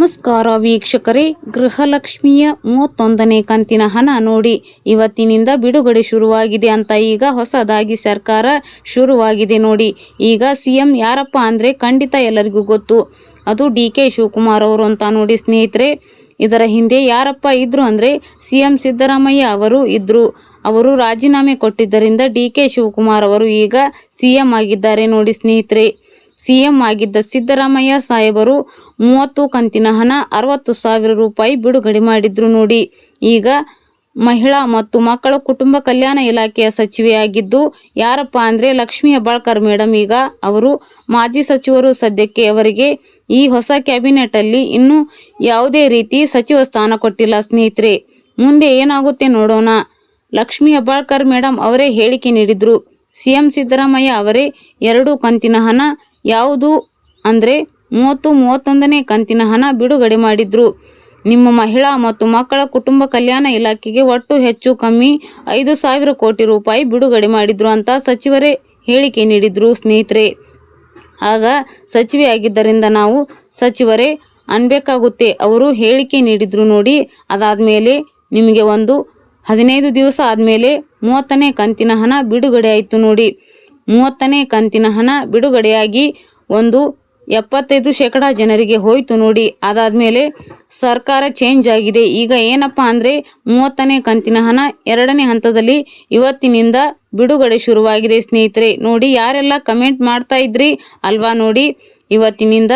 ನಮಸ್ಕಾರ ವೀಕ್ಷಕರೇ, ಗೃಹಲಕ್ಷ್ಮಿಯ 31ನೇ ಕಂತಿನ ಹಣ ನೋಡಿ ಇವತ್ತಿನಿಂದ ಬಿಡುಗಡೆ ಶುರುವಾಗಿದೆ ಅಂತ ಈಗ ಹೊಸದಾಗಿ ಸರ್ಕಾರ ಶುರುವಾಗಿದೆ ನೋಡಿ. ಈಗ ಸಿಎಂ ಯಾರಪ್ಪ ಅಂದರೆ ಖಂಡಿತ ಎಲ್ಲರಿಗೂ ಗೊತ್ತು, ಅದು DK ಶಿವಕುಮಾರ್ ಅವರು ಅಂತ ನೋಡಿ ಸ್ನೇಹಿತರೆ. ಇದರ ಹಿಂದೆ ಯಾರಪ್ಪ ಇದ್ರು ಅಂದರೆ ಸಿಎಂ ಸಿದ್ದರಾಮಯ್ಯ ಅವರು ಇದ್ರು. ಅವರು ರಾಜೀನಾಮೆ ಕೊಟ್ಟಿದ್ದರಿಂದ DK ಶಿವಕುಮಾರ್ ಅವರು ಈಗ ಸಿಎಂ ಆಗಿದ್ದಾರೆ ನೋಡಿ ಸ್ನೇಹಿತರೆ. ಸಿಎಂ ಆಗಿದ್ದ ಸಿದ್ದರಾಮಯ್ಯ ಸಾಹೇಬರು 30 ಕಂತಿನ ಹಣ 60,000 ರೂಪಾಯಿ ಬಿಡುಗಡೆ ಮಾಡಿದ್ರು ನೋಡಿ. ಈಗ ಮಹಿಳಾ ಮತ್ತು ಮಕ್ಕಳ ಕುಟುಂಬ ಕಲ್ಯಾಣ ಇಲಾಖೆಯ ಸಚಿವೆಯಾಗಿದ್ದು ಯಾರಪ್ಪ ಅಂದರೆ ಲಕ್ಷ್ಮೀ ಹೆಬ್ಬಾಳ್ಕರ್ ಮೇಡಮ್. ಈಗ ಅವರು ಮಾಜಿ ಸಚಿವರು. ಸದ್ಯಕ್ಕೆ ಅವರಿಗೆ ಈ ಹೊಸ ಕ್ಯಾಬಿನೆಟ್ ಅಲ್ಲಿ ಇನ್ನೂ ಯಾವುದೇ ರೀತಿ ಸಚಿವ ಸ್ಥಾನ ಕೊಟ್ಟಿಲ್ಲ ಸ್ನೇಹಿತರೆ. ಮುಂದೆ ಏನಾಗುತ್ತೆ ನೋಡೋಣ. ಲಕ್ಷ್ಮೀ ಹೆಬ್ಬಾಳ್ಕರ್ ಮೇಡಮ್ ಅವರೇ ಹೇಳಿಕೆ ನೀಡಿದ್ರು. ಸಿಎಂ ಸಿದ್ದರಾಮಯ್ಯ ಅವರೇ 2 ಕಂತಿನ ಹಣ ಯಾವುದು ಅಂದರೆ 31ನೇ ಕಂತಿನ ಹಣ ಬಿಡುಗಡೆ ಮಾಡಿದ್ರು. ನಿಮ್ಮ ಮಹಿಳಾ ಮತ್ತು ಮಕ್ಕಳ ಕುಟುಂಬ ಕಲ್ಯಾಣ ಇಲಾಖೆಗೆ ಒಟ್ಟು ಹೆಚ್ಚು ಕಮ್ಮಿ 5,000 ಕೋಟಿ ರೂಪಾಯಿ ಬಿಡುಗಡೆ ಮಾಡಿದ್ರು ಅಂತ ಸಚಿವರೇ ಹೇಳಿಕೆ ನೀಡಿದ್ರು ಸ್ನೇಹಿತರೆ. ಆಗ ಸಚಿವೆ ಆಗಿದ್ದರಿಂದ ನಾವು ಸಚಿವರೇ ಅನ್ಬೇಕಾಗುತ್ತೆ. ಅವರು ಹೇಳಿಕೆ ನೀಡಿದ್ರು ನೋಡಿ. ಅದಾದಮೇಲೆ ನಿಮಗೆ ಒಂದು 15 ದಿವಸ ಆದಮೇಲೆ 30ನೇ ಕಂತಿನ ಹಣ ಬಿಡುಗಡೆ ಆಯಿತು ನೋಡಿ. 30ನೇ ಕಂತಿನ ಹಣ ಬಿಡುಗಡೆಯಾಗಿ ಒಂದು 75% ಜನರಿಗೆ ಹೋಯಿತು ನೋಡಿ. ಅದಾದಮೇಲೆ ಸರ್ಕಾರ ಚೇಂಜ್ ಆಗಿದೆ. ಈಗ ಏನಪ್ಪ ಅಂದರೆ 30ನೇ ಕಂತಿನ ಹಣ 2ನೇ ಹಂತದಲ್ಲಿ ಇವತ್ತಿನಿಂದ ಬಿಡುಗಡೆ ಶುರುವಾಗಿದೆ ಸ್ನೇಹಿತರೆ. ನೋಡಿ, ಯಾರೆಲ್ಲ ಕಮೆಂಟ್ ಮಾಡ್ತಾ ಇದ್ರಿ ಅಲ್ವಾ, ನೋಡಿ ಇವತ್ತಿನಿಂದ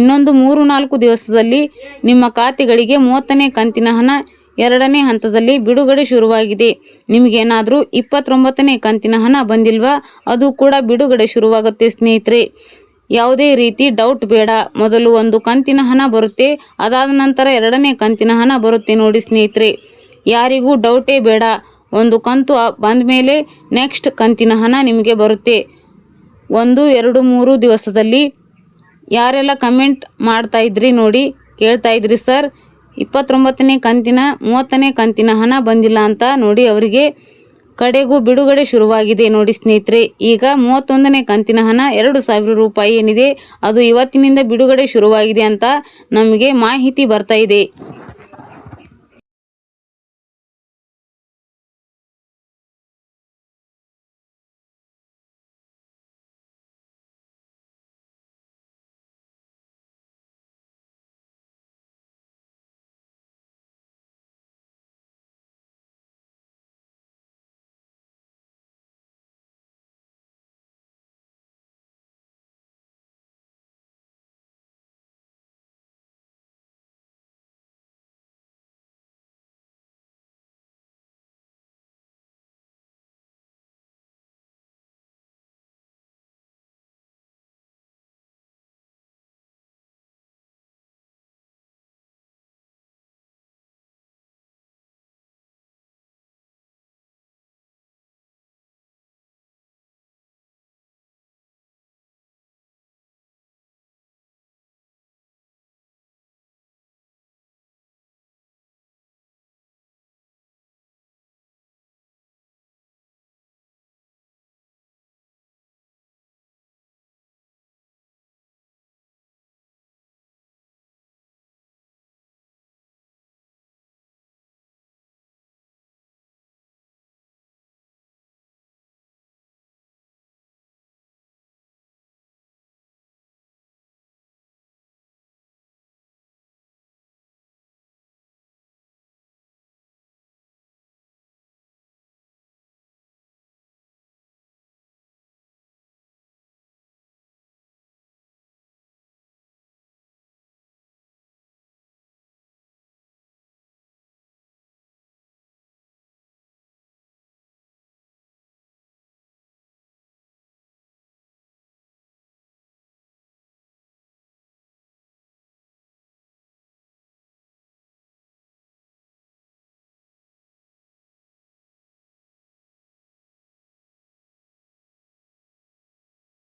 ಇನ್ನೊಂದು 3-4 ದಿವಸದಲ್ಲಿ ನಿಮ್ಮ ಖಾತೆಗಳಿಗೆ 30ನೇ ಕಂತಿನ ಹಣ 2ನೇ ಹಂತದಲ್ಲಿ ಬಿಡುಗಡೆ ಶುರುವಾಗಿದೆ. ನಿಮಗೇನಾದರೂ 29ನೇ ಕಂತಿನ ಹಣ ಬಂದಿಲ್ವಾ, ಅದು ಕೂಡ ಬಿಡುಗಡೆ ಶುರುವಾಗುತ್ತೆ ಸ್ನೇಹಿತರೆ. ಯಾವುದೇ ರೀತಿ ಡೌಟ್ ಬೇಡ. ಮೊದಲು ಒಂದು ಕಂತಿನ ಹಣ ಬರುತ್ತೆ, ಅದಾದ ನಂತರ 2ನೇ ಕಂತಿನ ಹಣ ಬರುತ್ತೆ ನೋಡಿ ಸ್ನೇಹಿತರೆ. ಯಾರಿಗೂ ಡೌಟೇ ಬೇಡ. ಒಂದು ಕಂತು ಬಂದ ಮೇಲೆ ನೆಕ್ಸ್ಟ್ ಕಂತಿನ ಹಣ ನಿಮಗೆ ಬರುತ್ತೆ 1, 2, 3 ದಿವಸದಲ್ಲಿ. ಯಾರೆಲ್ಲ ಕಮೆಂಟ್ ಮಾಡ್ತಾ ಇದ್ರಿ ನೋಡಿ, ಕೇಳ್ತಾ ಇದ್ರಿ ಸರ್ 29ನೇ ಕಂತಿನ 30ನೇ ಕಂತಿನ ಹಣ ಬಂದಿಲ್ಲ ಅಂತ. ನೋಡಿ, ಅವರಿಗೆ ಕಡೆಗೂ ಬಿಡುಗಡೆ ಶುರುವಾಗಿದೆ ನೋಡಿ ಸ್ನೇಹಿತರೆ. ಈಗ 31ನೇ ಕಂತಿನ ಹಣ 2,000 ರೂಪಾಯಿ ಏನಿದೆ ಅದು ಇವತ್ತಿನಿಂದ ಬಿಡುಗಡೆ ಶುರುವಾಗಿದೆ ಅಂತ ನಮಗೆ ಮಾಹಿತಿ ಬರ್ತಾ ಇದೆ.